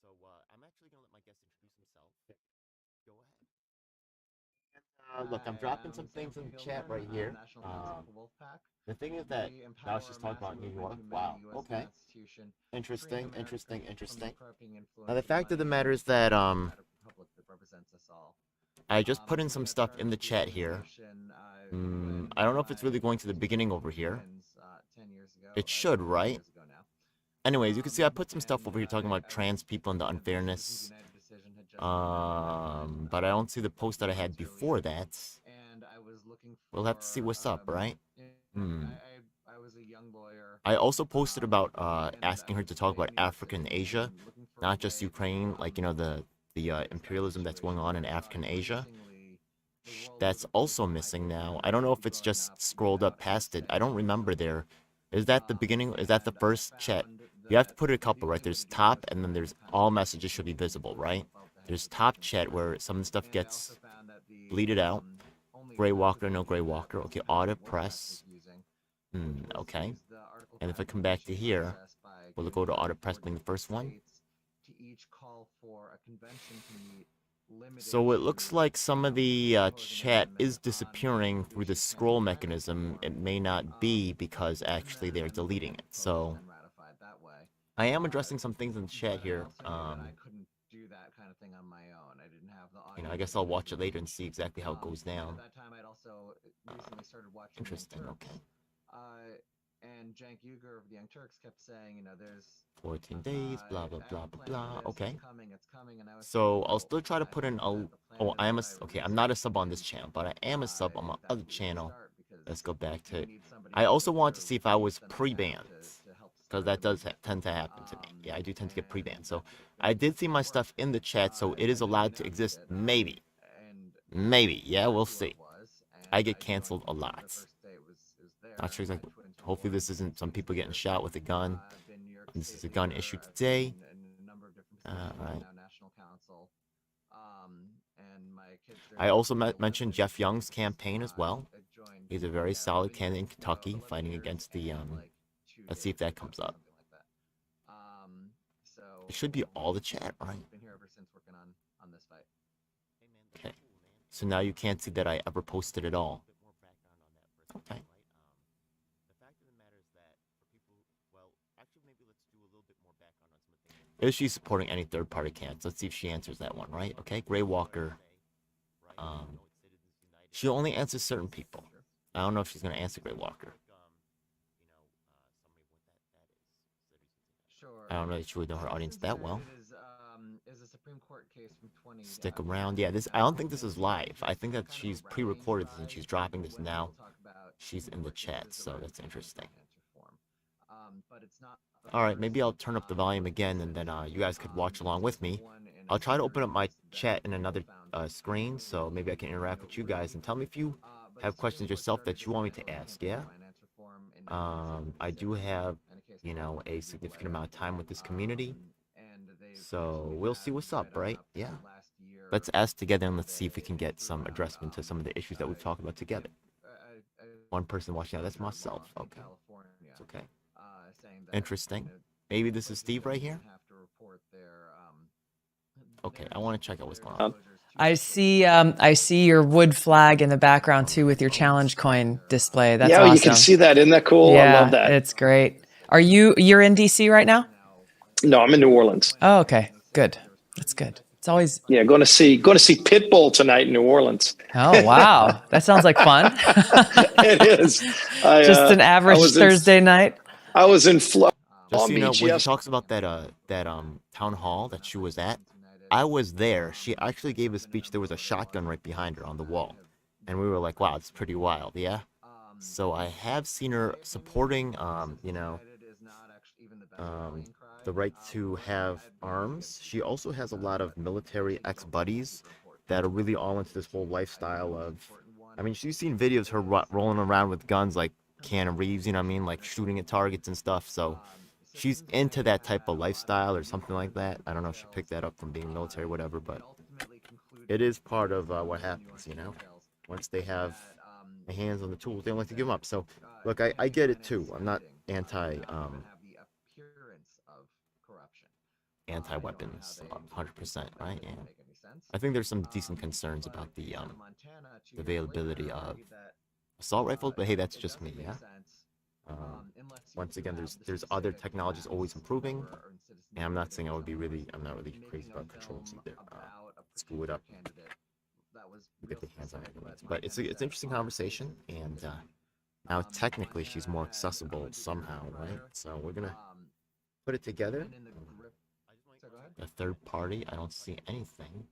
So I'm actually gonna let my guest introduce himself. Go ahead. Look, I'm dropping some things in the chat right here. The thing is that now she's talking about New York. Wow. Okay. Interesting. Interesting. Interesting. Now the fact of the matter is that I just put in some stuff in the chat here. I don't know if it's really going to the beginning over here. It should, right? Anyways, you can see I put some stuff over here talking about trans people and the unfairness. But I don't see the post that I had before that. We'll have to see what's up, right? Hmm. I also posted about asking her to talk about Africa and Asia, not just Ukraine, like the imperialism that's going on in Africa and Asia. That's also missing now. I don't know if it's just scrolled up past it. I don't remember there. Is that the beginning? Is that the first chat? You have to put it a couple, right? There's top, and then there's all messages should be visible, right? There's top chat where some of the stuff gets bleeded out. Gray Walker, no Gray Walker. Okay, audit press. Okay. And if I come back to here, will it go to audit press being the first one? So it looks like some of the chat is disappearing through the scroll mechanism. It may not be because actually they're deleting it. So I am addressing some things in the chat here. I guess I'll watch it later and see exactly how it goes down. Interesting. Okay. 14 days, blah, blah, blah, blah, blah. Okay. So I'll still try to put in a... Oh, okay, I'm not a sub on this channel, but I am a sub on my other channel. Let's go back to... I also want to see if I was pre-banned, because that does tend to happen to me. Yeah, I do tend to get pre-banned. So I did see my stuff in the chat, so it is allowed to exist. Maybe. Maybe. Yeah, we'll see. I get canceled a lot. Not sure exactly. Hopefully this isn't some people getting shot with a gun. This is a gun issue today. Right. I also mentioned Jeff Young's campaign as well. He's a very solid candidate in Kentucky fighting against the let's see if that comes up. It should be all the chat, right? Okay. So now you can't see that I ever posted at all. Okay. Is she supporting any third-party candidates? Let's see if she answers that one, right? Okay, Gray Walker. She only answers certain people. I don't know if she's going to answer Gray Walker. I don't know if she would know her audience that well. Stick around. Yeah, I don't think this is live. I think that she's pre-recorded this and she's dropping this now. She's in the chat, so that's interesting. All right, maybe I'll turn up the volume again, and then you guys could watch along with me. I'll try to open up my chat in another screen, so maybe I can interact with you guys and tell me if you have questions yourself that you want me to ask. Yeah. I do have, a significant amount of time with this community, so we'll see what's up, right? Yeah. Let's ask together and let's see if we can get some addressment to some of the issues that we've talked about together. One person watching now, that's myself. Okay. It's okay. Interesting. Maybe this is Steve right here. Okay, I want to check out what's going on. I see your wood flag in the background too with your challenge coin display. That's awesome. You can see that. Isn't that cool? Yeah, I love that. It's great. You're in DC right now? No, I'm in New Orleans. Oh, okay. Good. That's good. It's always going to see Pitbull tonight in New Orleans. Oh, wow. That sounds like fun. It is. Just an average Thursday night. I was in Florida. Just so you know, when she talks about that town hall that she was at, I was there. She actually gave a speech. There was a shotgun right behind her on the wall, and we were like, "Wow, it's pretty wild." Yeah. So I have seen her supporting, the right to have arms. She also has a lot of military ex-buddies that are really all into this whole lifestyle of. I mean, she's seen videos of her rolling around with guns like Keanu Reeves, you know what I mean, like shooting at targets and stuff. So she's into that type of lifestyle or something like that. I don't know if she picked that up from being military or whatever, but it is part of what happens, once they have their hands on the tools, they don't like to give them up. So look, I get it too. I'm not anti anti-weapons, 100%, right? Yeah. I think there's some decent concerns about the availability of assault rifles, but hey, that's just me, yeah. Once again, there's other technologies always improving, and I'm not saying I'm not really crazy about controls either. Screw it up, get the hands on it. But it's an interesting conversation, and now technically she's more accessible somehow, right? So we're gonna put it together. A third party, I don't see anything.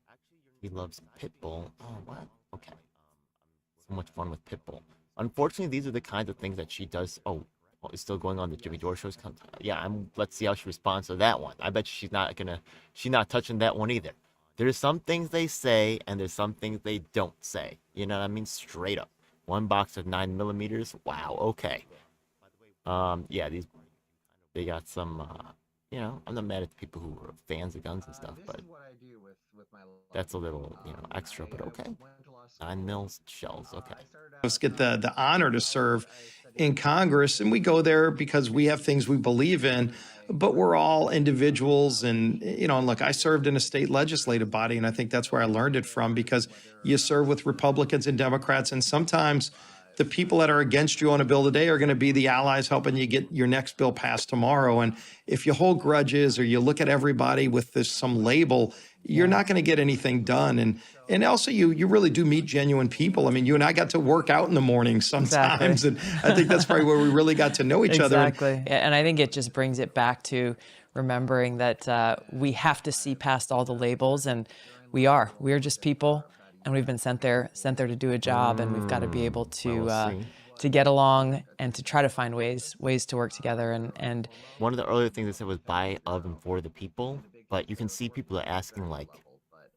He loves Pitbull. Oh, what? Okay. So much fun with Pitbull. Unfortunately, these are the kinds of things that she does. Oh, it's still going on. The Jimmy Dore shows. Yeah, let's see how she responds to that one. I bet she's not touching that one either. There's some things they say, and there's some things they don't say. You know what I mean? Straight up. One box of 9mm. Wow. Okay. Yeah, they got some. I'm not mad at the people who are fans of guns and stuff, but that's a little, extra. But okay. 9mm shells. Okay. Us get the honor to serve in Congress, and we go there because we have things we believe in, but we're all individuals. And and look, I served in a state legislative body, and I think that's where I learned it from, because you serve with Republicans and Democrats, and sometimes the people that are against you on a bill today are going to be the allies helping you get your next bill passed tomorrow. And if you hold grudges or you look at everybody with some label, you're not going to get anything done. And also, you really do meet genuine people. I mean, you and I got to work out in the morning sometimes, Exactly. and I think that's probably where we really got to know each other. Exactly. And I think it just brings it back to remembering that we have to see past all the labels, and we're just people, and we've been sent there to do a job, and we've got to be able to get along and to try to find ways to work together. And one of the earlier things they said was by, of, and for the people, but you can see people are asking, like,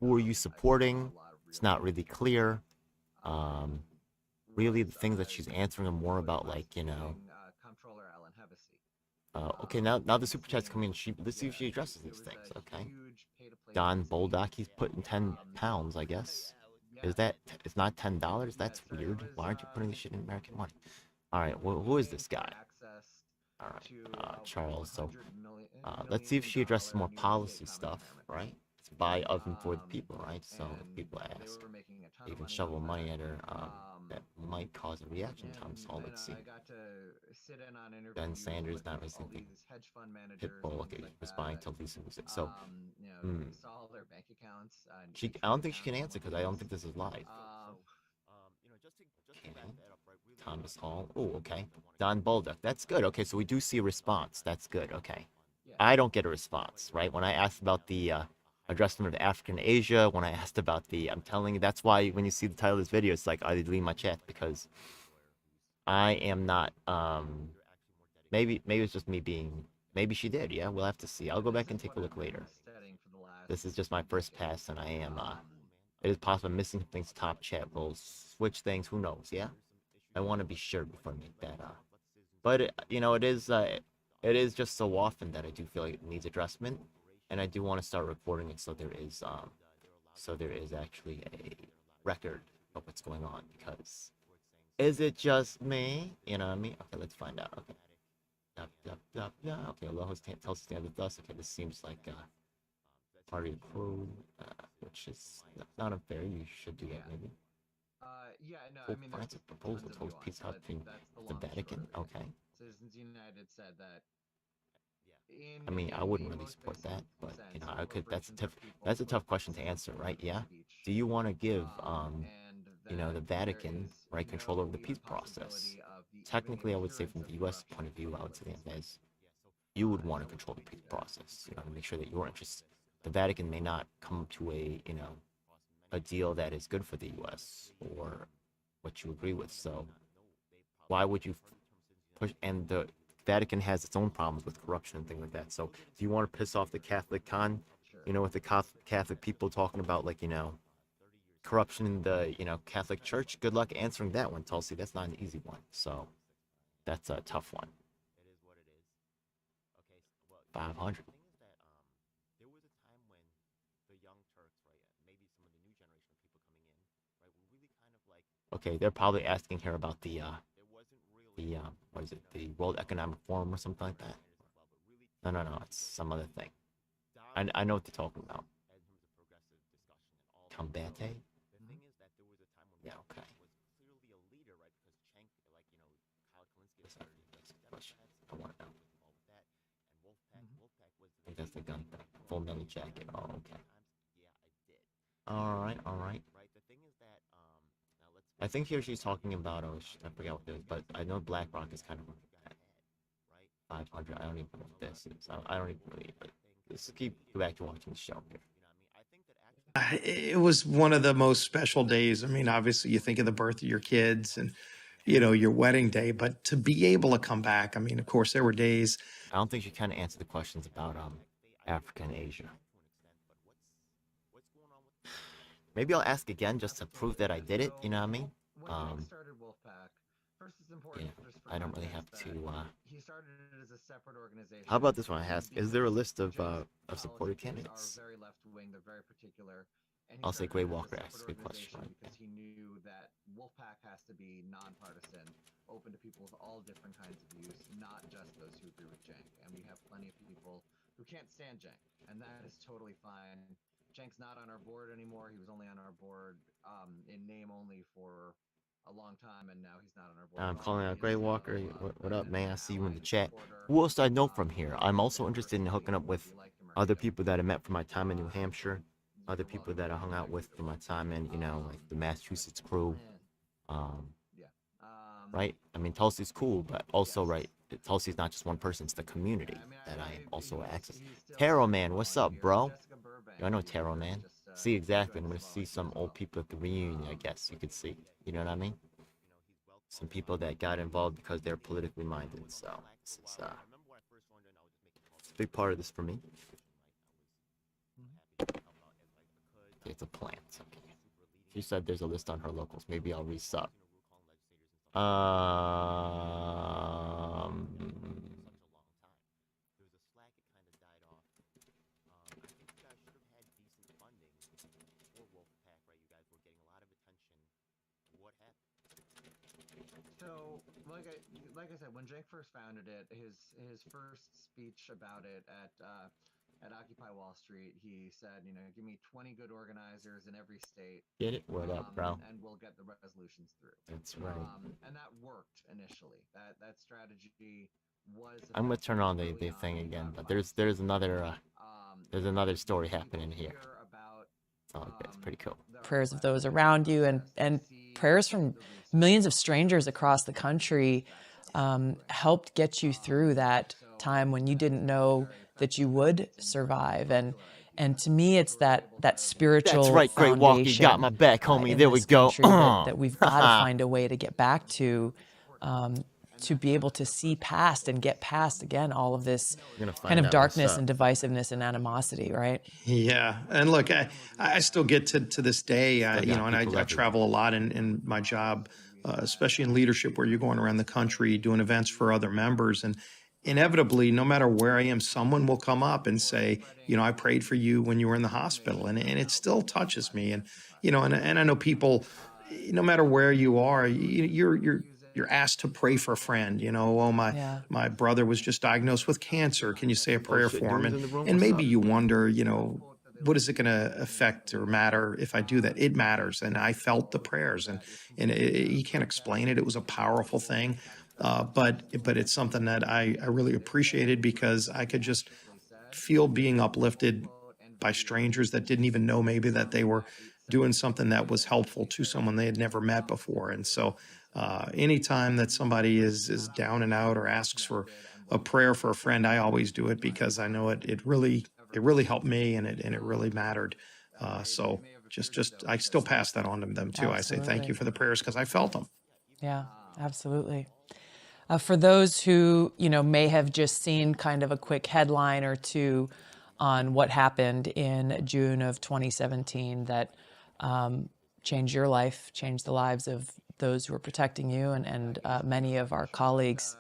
who are you supporting? It's not really clear. Really, the things that she's answering are more about, like, okay, now the super chat's coming in. Let's see if she addresses these things. Okay. Don Boldock, he's putting 10 pounds, I guess. It's not $10? That's weird. Why aren't you putting this shit in American money? All right, well, who is this guy? All right, Charles. So let's see if she addresses more policy stuff, right? It's by, of, and for the people, right? So if people ask, even shovel money at her, that might cause a reaction time. So let's see. Ben Sanders not resisting Pitbull. Okay, responding to Lisa music. So, I don't think she can answer because I don't think this is live. Okay. Thomas Hall. Oh, okay. Don Bolduc. That's good. Okay, so we do see a response. That's good. Okay. I don't get a response, right? When I asked about the addressment of African Asia, when I asked about I'm telling you, that's why when you see the title of this video, it's like, I delete my chat, because I am not, maybe it's just me being, maybe she did. Yeah, we'll have to see. I'll go back and take a look later. This is just my first pass, and I am, it is possible I'm missing things. Top chat will switch things. Who knows? Yeah. I want to be sure before I make that. But it is just so often that I do feel like it needs addressment, and I do want to start recording it so there is actually a record of what's going on. Because is it just me? You know what I mean? Okay, let's find out. Okay. Okay, Aloha Tulsi stands with us. Okay, this seems like party crew, which is not unfair. You should do that, maybe. Pope Francis proposal to host peace out between the Vatican. Okay. I mean, I wouldn't really support that, but I could. That's a tough question to answer, right? Yeah. Do you want to give the Vatican, right, control over the peace process? Technically, I would say from the U.S. point of view, I would say that you would want to control the peace process. Make sure that your interests. The Vatican may not come to a deal that is good for the U.S. or what you agree with. So why would you push? And the Vatican has its own problems with corruption and things like that. So do you want to piss off the Catholic with the Catholic people talking about, like, corruption in the Catholic Church? Good luck answering that one, Tulsi. That's not an easy one. So that's a tough one. 500. Okay, they're probably asking her about the what is it, the World Economic Forum or something like that. No, it's some other thing. I know what they're talking about. Combate? Yeah, okay. I want to know. I think that's the gun thing. Full metal jacket. Oh, okay. Alright, alright. I think here she's talking about, oh, I forget what it is, but I know BlackRock is kind of 500. I don't even know what this is. I don't even believe it. Let's go back to watching the show here. It was one of the most special days. I mean, obviously, you think of the birth of your kids and, your wedding day, but to be able to come back, I mean, of course, there were days. I don't think she kind of answered the questions about Africa and Asia. Maybe I'll ask again just to prove that I did it. You know what I mean? Yeah, I don't really have to. How about this one? I ask: is there a list of supported candidates? I'll say Gray Walker asks a good question. Because he knew that Wolfpack has to be nonpartisan, open to people with all different kinds of views, not just those who agree with Cenk. And we have plenty of people who can't stand Cenk, and that is totally fine. Cenk's not on our board anymore. He was only on our board in name only for a long time, and now he's not on our board. I'm calling out Gray Walker. What up, man? I see you in the chat. Who else do I know from here? I'm also interested in hooking up with other people that I met from my time in New Hampshire, other people that I hung out with from my time in, like the Massachusetts crew. Right? I mean, Tulsi's cool, but also, right, Tulsi's not just one person, it's the community that I also access. Tarot Man, what's up, bro? I know Tarot Man. See, exactly. I'm going to see some old people at the reunion, I guess you could see. You know what I mean? Some people that got involved because they're politically minded. So, this is a big part of this for me. It's a plant. Okay. She said there's a list on her locals. Maybe I'll resub. So, like I said, when Cenk first founded it, his first speech about it at Occupy Wall Street, he said, give me 20 good organizers in every state. Get it? What up, bro? And we'll get the resolutions through. That's right. And that worked initially. That strategy was. I'm gonna turn on the thing again, but there's another story happening here. Oh, okay, it's pretty cool. Prayers of those around you and prayers from millions of strangers across the country helped get you through that time when you didn't know that you would survive. And to me, it's that spiritual That's right, Great Walker, you got my back, homie. There we go. That we've got to find a way to get back to be able to see past and get past, again, all of this kind of darkness and divisiveness and animosity, right? Yeah. And look, I still get to this day, and I travel a lot in my job, especially in leadership, where you're going around the country doing events for other members. And inevitably, no matter where I am, someone will come up and say, I prayed for you when you were in the hospital. And it still touches me. And, and I know people, no matter where you are, you're asked to pray for a friend. My brother was just diagnosed with cancer. Can you say a prayer for him? And maybe you wonder, what is it going to affect or matter if I do that? It matters. And I felt the prayers, and you can't explain it. It was a powerful thing. But it's something that I really appreciated, because I could just feel being uplifted by strangers that didn't even know maybe that they were doing something that was helpful to someone they had never met before. And so anytime that somebody is down and out or asks for a prayer for a friend, I always do it, because I know it really helped me, and it really mattered. So just I still pass that on to them too. Absolutely. I say thank you for the prayers, because I felt them. Yeah, absolutely. For those who, may have just seen kind of a quick headline or two on what happened in June of 2017 that changed your life, changed the lives of those who were protecting you and many of our colleagues,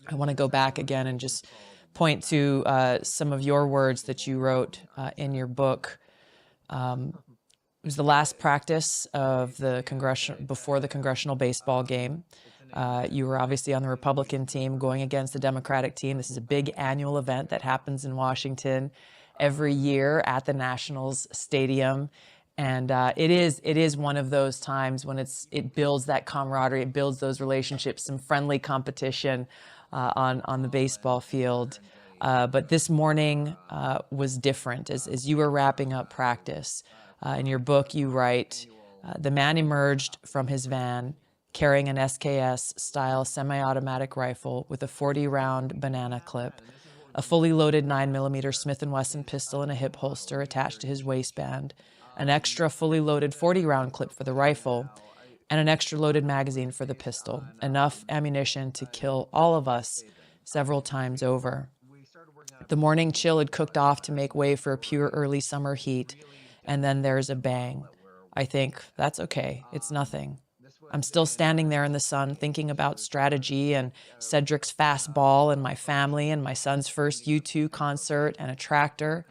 I want to go back again and just point to some of your words that you wrote in your book. It was the last practice of before the congressional baseball game. You were obviously on the Republican team going against the Democratic team. This is a big annual event that happens in Washington. every year at the Nationals Stadium. And it is one of those times when it builds that camaraderie, it builds those relationships, some friendly competition on the baseball field. But this morning was different. As you were wrapping up practice, in your book you write, the man emerged from his van carrying an SKS-style semi-automatic rifle with a 40-round banana clip, a fully loaded 9mm Smith & Wesson pistol in a hip holster attached to his waistband, an extra fully loaded 40-round clip for the rifle, and an extra loaded magazine for the pistol, enough ammunition to kill all of us several times over. The morning chill had cooked off to make way for a pure early summer heat, and then there's a bang. I think, that's okay, it's nothing. I'm still standing there in the sun thinking about strategy and Cedric's fastball and my family and my son's first U2 concert and a tractor.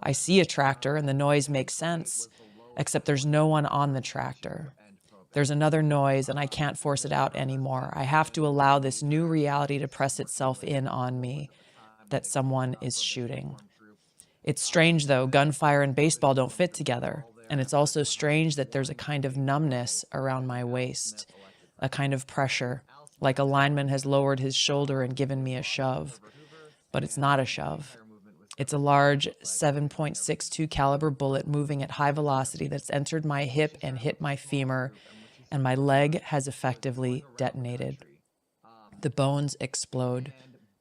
I see a tractor and the noise makes sense, except there's no one on the tractor. There's another noise and I can't force it out anymore. I have to allow this new reality to press itself in on me, that someone is shooting. It's strange though, gunfire and baseball don't fit together. And it's also strange that there's a kind of numbness around my waist, a kind of pressure, like a lineman has lowered his shoulder and given me a shove. But it's not a shove. It's a large 7.62 caliber bullet moving at high velocity that's entered my hip and hit my femur, and my leg has effectively detonated. The bones explode.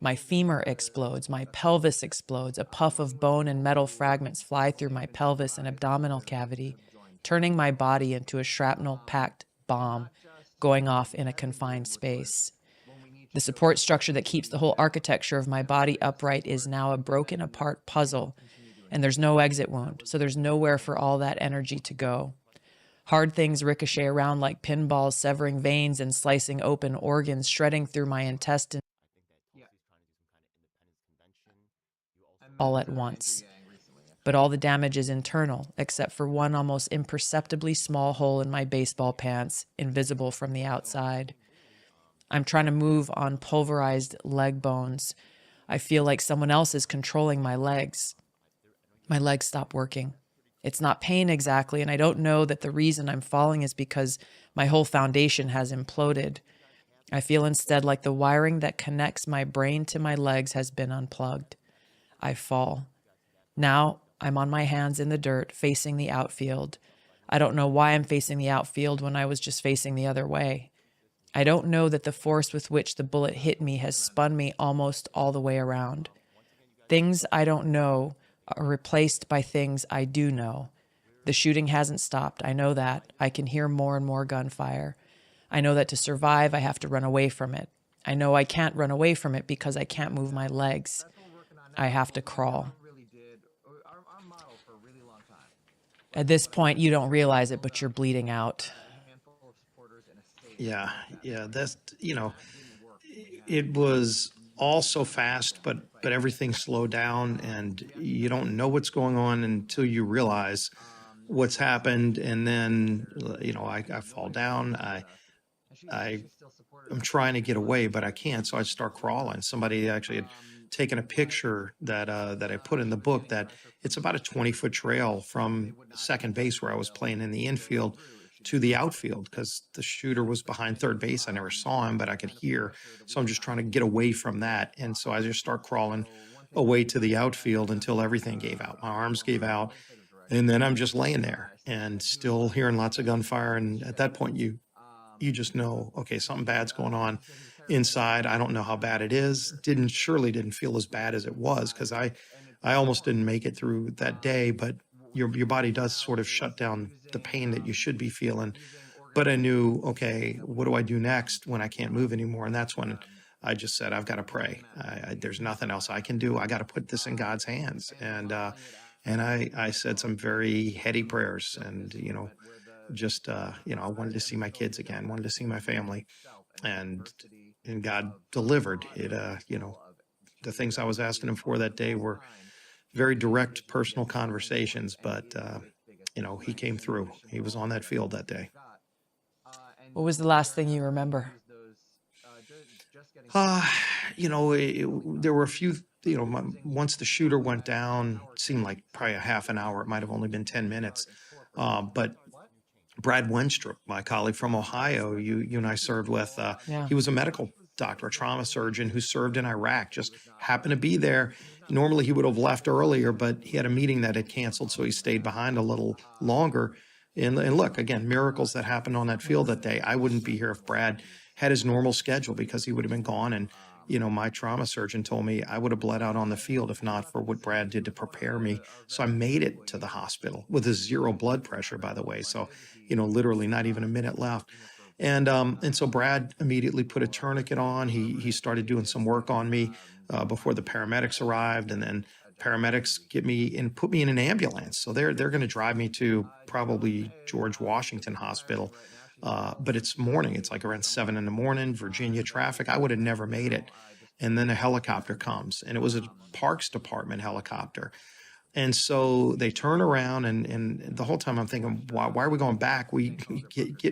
My femur explodes, my pelvis explodes, a puff of bone and metal fragments fly through my pelvis and abdominal cavity, turning my body into a shrapnel-packed bomb going off in a confined space. The support structure that keeps the whole architecture of my body upright is now a broken apart puzzle, and there's no exit wound, so there's nowhere for all that energy to go. Hard things ricochet around like pinballs, severing veins and slicing open organs, shredding through my intestines all at once. But all the damage is internal, except for one almost imperceptibly small hole in my baseball pants, invisible from the outside. I'm trying to move on pulverized leg bones. I feel like someone else is controlling my legs. My legs stop working. It's not pain exactly, and I don't know that the reason I'm falling is because my whole foundation has imploded. I feel instead like the wiring that connects my brain to my legs has been unplugged. I fall. Now I'm on my hands in the dirt, facing the outfield. I don't know why I'm facing the outfield when I was just facing the other way. I don't know that the force with which the bullet hit me has spun me almost all the way around. Things I don't know are replaced by things I do know. The shooting hasn't stopped. I know that. I can hear more and more gunfire. I know that to survive, I have to run away from it. I know I can't run away from it because I can't move my legs. I have to crawl. At this point, you don't realize it, but you're bleeding out. Yeah, that's, it was all so fast, but everything slowed down, and you don't know what's going on until you realize what's happened. And then, I fall down. I'm trying to get away, but I can't. So I start crawling. Somebody actually had taken a picture that I put in the book, that it's about a 20-foot trail from second base where I was playing in the infield to the outfield, because the shooter was behind third base. I never saw him, but I could hear. So I'm just trying to get away from that. And so I just start crawling away to the outfield until everything gave out. My arms gave out. And then I'm just laying there and still hearing lots of gunfire. And at that point, you just know, okay, something bad's going on inside. I don't know how bad it is. Surely didn't feel as bad as it was, because I almost didn't make it through that day, but your body does sort of shut down the pain that you should be feeling. But I knew, okay, what do I do next when I can't move anymore? And that's when I just said, I've got to pray. There's nothing else I can do. I got to put this in God's hands. And I said some very heady prayers, and, just, I wanted to see my kids again, wanted to see my family, and God delivered it. The things I was asking him for that day were very direct personal conversations, but, he came through. He was on that field that day. What was the last thing you remember? There were a few once the shooter went down, it seemed like probably a half an hour. It might have only been 10 minutes. But Brad Wenstrup, my colleague from Ohio, you and I served with, Yeah. he was a medical doctor, a trauma surgeon who served in Iraq, just happened to be there. Normally he would have left earlier, but he had a meeting that had canceled, so he stayed behind a little longer. And look, again, miracles that happened on that field that day. I wouldn't be here if Brad had his normal schedule, because he would have been gone. And my trauma surgeon told me I would have bled out on the field if not for what Brad did to prepare me. So I made it to the hospital with a 0 blood pressure, by the way. So, literally not even a minute left. And so Brad immediately put a tourniquet on. He started doing some work on me before the paramedics arrived, and then paramedics get me and put me in an ambulance. So they're going to drive me to probably George Washington Hospital. But it's morning. It's like around 7 a.m, Virginia traffic. I would have never made it. And then a helicopter comes, and it was a Parks Department helicopter. And so they turn around, and the whole time I'm thinking, why are we going back? We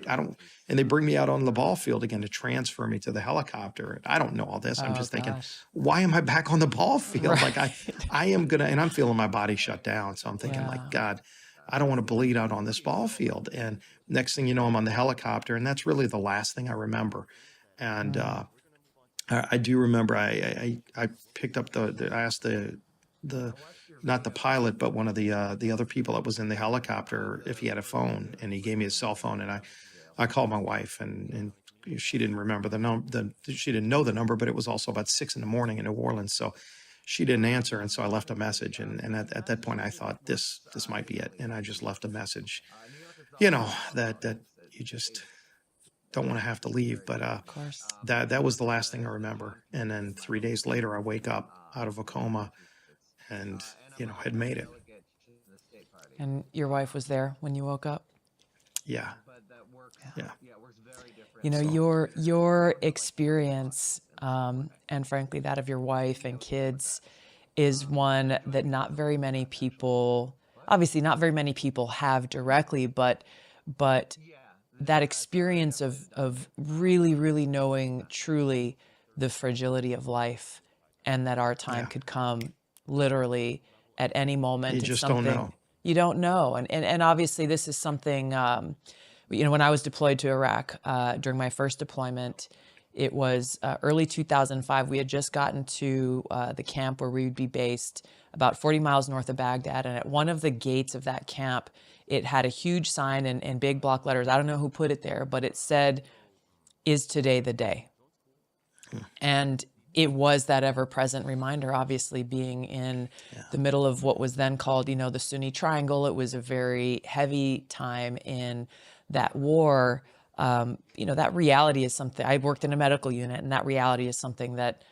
I don't, and they bring me out on the ball field again to transfer me to the helicopter. I don't know all this. I'm Oh, just thinking, gosh. why am I back on the ball field? Like Right. I am gonna, and I'm feeling my body shut down. So I'm thinking, Yeah. like, God, I don't want to bleed out on this ball field. And next thing you know, I'm on the helicopter, and that's really the last thing I remember. And I do remember I picked up I asked the not the pilot, but one of the other people that was in the helicopter if he had a phone, and he gave me his cell phone, and I called my wife, and she didn't remember the number. She didn't know the number, but it was also about 6 a.m. in New Orleans, so she didn't answer, and so I left a message, and at that point I thought this might be it, and I just left a message, that you just don't want to have to leave. But Of course. that was the last thing I remember. And then 3 days later, I wake up out of a coma, and had made it. And your wife was there when you woke up? Yeah. Yeah. So your experience, and frankly that of your wife and kids, is one that not very many people have directly, but that experience of really, really knowing truly the fragility of life, and that our time could come literally at any moment. You It's just don't something know. you don't know. And obviously this is something, when I was deployed to Iraq, during my first deployment, it was early 2005. We had just gotten to the camp where we would be based, about 40 miles north of Baghdad. And at one of the gates of that camp, it had a huge sign in big block letters. I don't know who put it there, but it said, "Is today the day?" And it was that ever-present reminder, obviously being in the middle of what was then called, the Sunni Triangle. It was a very heavy time in that war. That reality is something, I worked in a medical unit, and that reality is something that,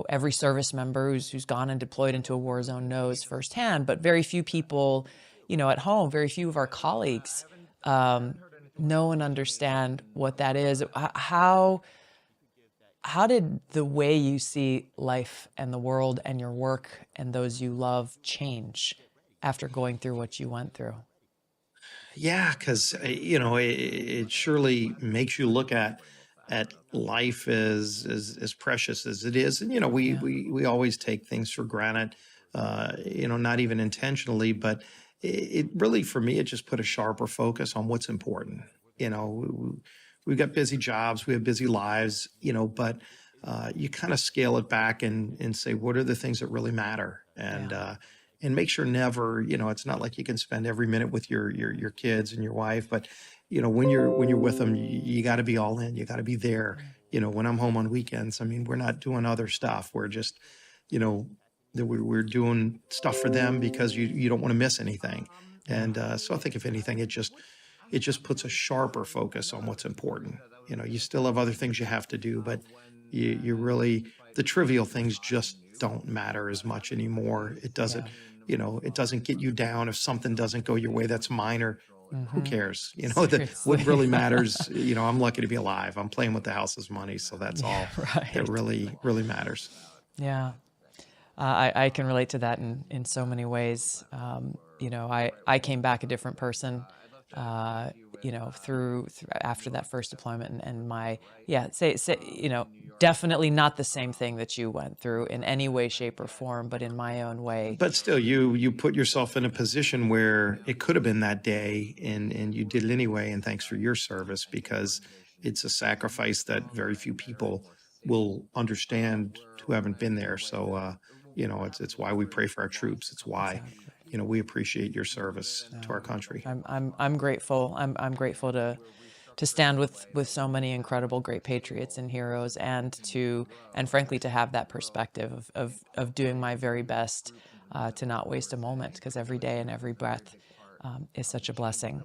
every service member who's gone and deployed into a war zone knows firsthand, but very few people, at home, very few of our colleagues know and understand what that is. How did the way you see life and the world and your work and those you love change after going through what you went through? Yeah, because it surely makes you look at life as precious as it is. And we always take things for granted, not even intentionally, but it really, for me, it just put a sharper focus on what's important. We've got busy jobs, we have busy lives, but you kind of scale it back and say, what are the things that really matter? And make sure never, it's not like you can spend every minute with your kids and your wife, but when you're with them, you got to be all in. You got to be there. When I'm home on weekends, I mean, we're not doing other stuff. We're just, we're doing stuff for them because you don't want to miss anything. And so I think if anything, it just puts a sharper focus on what's important. You still have other things you have to do, but you really, the trivial things just don't matter as much anymore. It doesn't, it doesn't get you down if something doesn't go your way. That's minor. Who cares? What Seriously. really matters, I'm lucky to be alive. I'm playing with the house's money. So that's all Right. that really, really matters. Yeah. I can relate to that in so many ways. I came back a different person you know, through after that first deployment, and my, yeah, say, you know, definitely not the same thing that you went through in any way, shape, or form, but in my own way. But still, you put yourself in a position where it could have been that day, and you did it anyway. And thanks for your service, because it's a sacrifice that very few people will understand who haven't been there. So, you know, it's why we pray for our troops. It's why, Exactly. you know, we appreciate your service to our country. I'm grateful. I'm grateful to stand with so many incredible great patriots and heroes, and frankly to have that perspective of doing my very best to not waste a moment, because every day and every breath is such a blessing.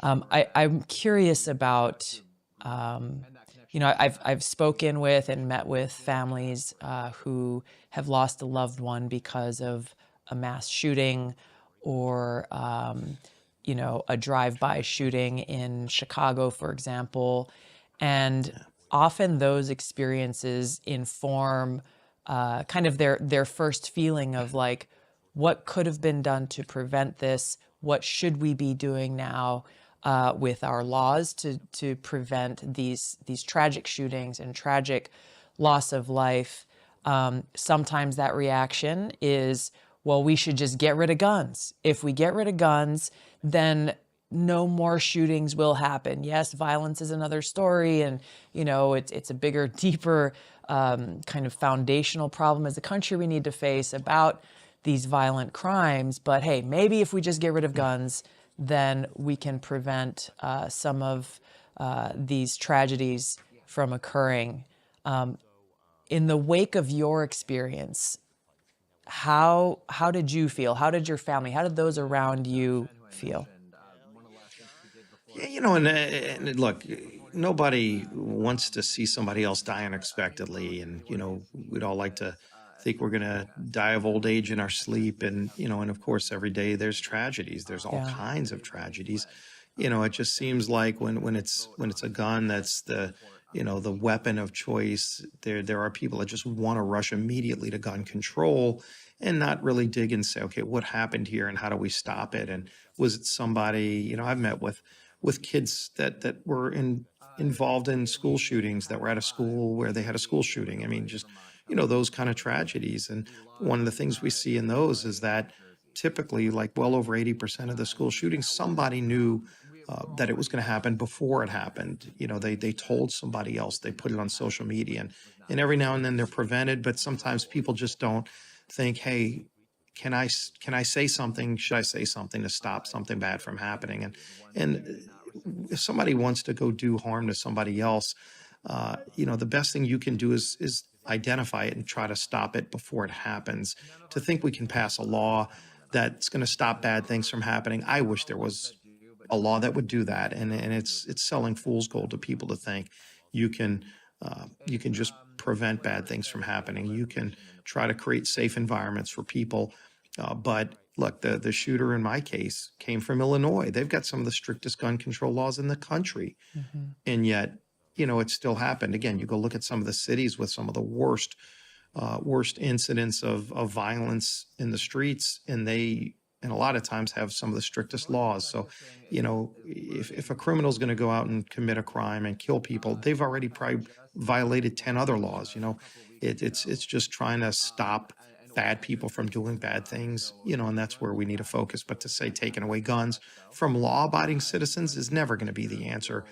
I'm curious about, you know, I've spoken with and met with families who have lost a loved one because of a mass shooting, or you know, a drive-by shooting in Chicago, for example. And often those experiences inform kind of their first feeling of like, what could have been done to prevent this? What should we be doing now with our laws to prevent these tragic shootings and tragic loss of life? Sometimes that reaction is, well, we should just get rid of guns. If we get rid of guns, then no more shootings will happen. Yes, violence is another story, and you know, it's a bigger, deeper kind of foundational problem as a country we need to face about these violent crimes. But hey, maybe if we just get rid of guns, then we can prevent some of these tragedies from occurring. In the wake of your experience, how did you feel? How did your family, how did those around you feel? Yeah, you know, and look, nobody wants to see somebody else die unexpectedly, and you know, we'd all like to think we're going to die of old age in our sleep, and you know, and of course, every day there's tragedies. There's all Yeah. kinds of tragedies. You know, it just seems like when it's a gun that's the, you know, the weapon of choice, there are people that just want to rush immediately to gun control and not really dig and say, okay, what happened here and how do we stop it? And was it somebody? You know, I've met with kids that were involved in school shootings, that were at a school where they had a school shooting. I mean, just, you know, those kind of tragedies. And one of the things we see in those is that typically, like, well over 80% of the school shootings, somebody knew that it was going to happen before it happened. You know, they told somebody else, they put it on social media, and every now and then they're prevented, but sometimes people just don't think, hey, can I say something? Should I say something to stop something bad from happening? And if somebody wants to go do harm to somebody else, you know, the best thing you can do is identify it and try to stop it before it happens. To think we can pass a law that's going to stop bad things from happening, I wish there was a law that would do that. And it's selling fool's gold to people to think you can you can just prevent bad things from happening. You can try to create safe environments for people. But look, the shooter in my case came from Illinois. They've got some of the strictest gun control laws in the country, and yet, you know, it still happened. Again, you go look at some of the cities with some of the worst incidents of violence in the streets, and a lot of times have some of the strictest laws. So, you know, if a criminal is going to go out and commit a crime and kill people, they've already probably violated 10 other laws. You know, it's just trying to stop bad people from doing bad things, you know, and that's where we need to focus. But to say taking away guns from law-abiding citizens is never going to be the answer,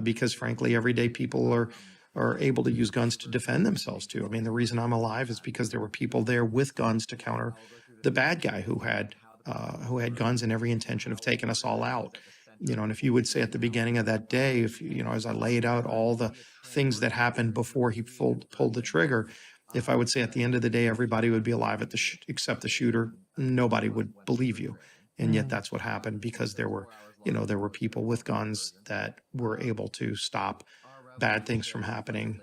because frankly, everyday people are able to use guns to defend themselves too. I mean, the reason I'm alive is because there were people there with guns to counter the bad guy who had guns and every intention of taking us all out. You know, and if you would say at the beginning of that day, if you know, as I laid out all the things that happened before he pulled the trigger, if I would say at the end of the day everybody would be alive at except the shooter, nobody would believe you. And yet that's what happened, because there were people with guns that were able to stop bad things from happening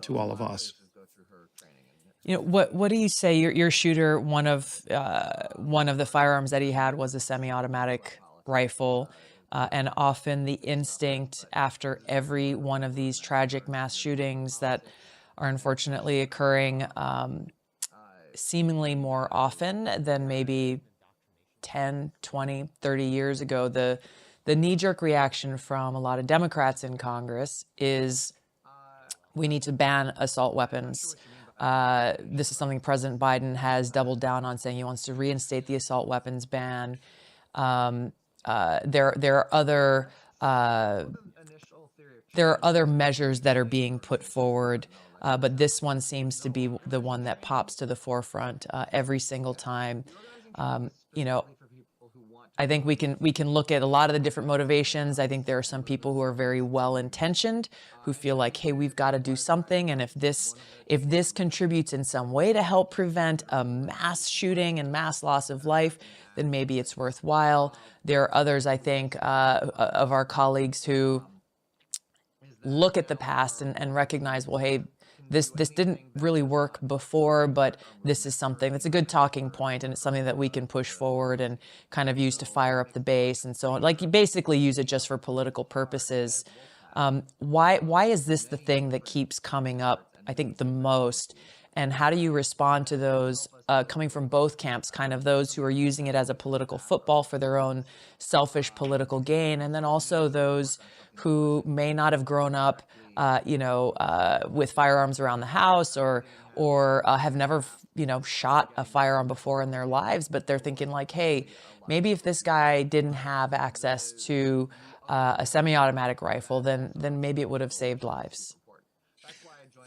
to all of us. You know, what do you say your shooter, one of the firearms that he had was a semi-automatic rifle, and often the instinct after every one of these tragic mass shootings that are unfortunately occurring seemingly more often than maybe 10, 20, 30 years ago, the the knee-jerk reaction from a lot of Democrats in Congress is we need to ban assault weapons. This is something President Biden has doubled down on, saying he wants to reinstate the assault weapons ban. There are other measures that are being put forward, but this one seems to be the one that pops to the forefront every single time. You know, I think we can look at a lot of the different motivations. I think there are some people who are very well intentioned, who feel like, hey, we've got to do something, and if this contributes in some way to help prevent a mass shooting and mass loss of life, then maybe it's worthwhile. There are others, I think, of our colleagues who look at the past and recognize, well, hey, this didn't really work before, but this is something that's a good talking point, and it's something that we can push forward and kind of use to fire up the base and so on. Like, you basically use it just for political purposes. Why is this the thing that keeps coming up, I think, the most? And how do you respond to those coming from both camps, kind of those who are using it as a political football for their own selfish political gain, and then also those who may not have grown up, with firearms around the house, or have never, shot a firearm before in their lives, but they're thinking like, hey, maybe if this guy didn't have access to a semi-automatic rifle, then maybe it would have saved lives.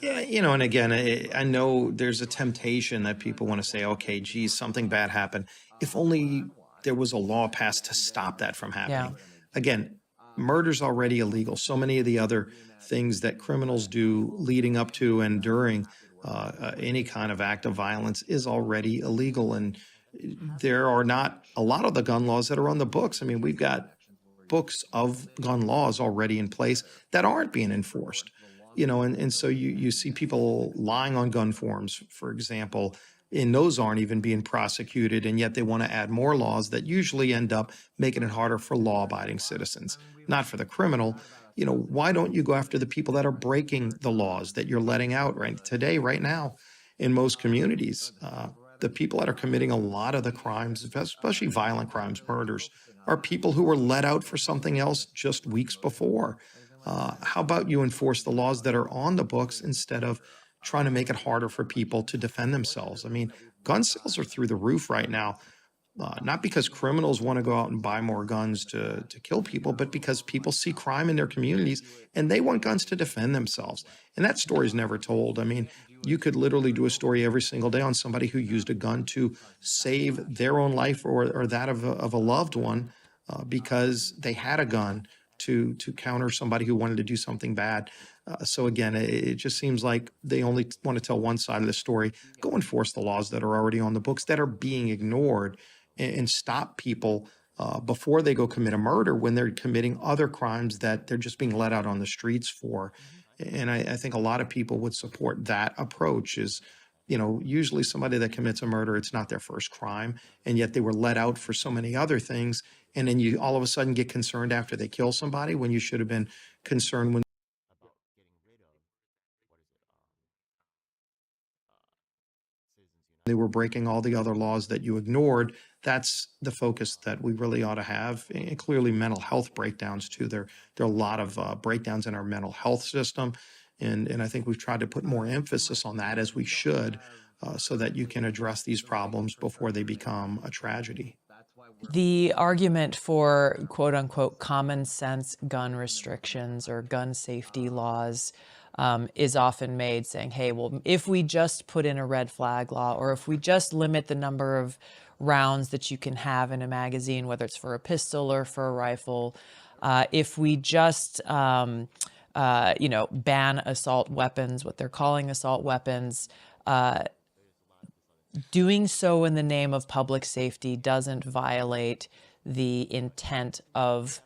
Yeah, and again, I know there's a temptation that people want to say, okay, geez, something bad happened. If only there was a law passed to stop that from happening. Again, murder's already illegal. So many of the other things that criminals do leading up to and during any kind of act of violence is already illegal. And there are not a lot of the gun laws that are on the books. I mean, we've got books of gun laws already in place that aren't being enforced. And so you see people lying on gun forms, for example, and those aren't even being prosecuted, and yet they want to add more laws that usually end up making it harder for law-abiding citizens, not for the criminal. Why don't you go after the people that are breaking the laws that you're letting out right today, right now, in most communities? The people that are committing a lot of the crimes, especially violent crimes, murders, are people who were let out for something else just weeks before. How about you enforce the laws that are on the books instead of trying to make it harder for people to defend themselves? I mean, gun sales are through the roof right now, not because criminals want to go out and buy more guns to kill people, but because people see crime in their communities and they want guns to defend themselves. And that story is never told. I mean, you could literally do a story every single day on somebody who used a gun to save their own life or that of a loved one because they had a gun to counter somebody who wanted to do something bad. So again, it just seems like they only want to tell one side of the story. Go enforce the laws that are already on the books that are being ignored, and stop people before they go commit a murder when they're committing other crimes that they're just being let out on the streets for. And I think a lot of people would support that approach. Is usually somebody that commits a murder, it's not their first crime, and yet they were let out for so many other things. And then you all of a sudden get concerned after they kill somebody when you should have been concerned when they were breaking all the other laws that you ignored. That's the focus that we really ought to have. And clearly mental health breakdowns too. There are a lot of breakdowns in our mental health system. And I think we've tried to put more emphasis on that, as we should, so that you can address these problems before they become a tragedy. The argument for quote unquote common sense gun restrictions or gun safety laws is often made, saying, hey, well, if we just put in a red flag law, or if we just limit the number of rounds that you can have in a magazine, whether it's for a pistol or for a rifle, if we just ban assault weapons, what they're calling assault weapons, doing so in the name of public safety doesn't violate the intent of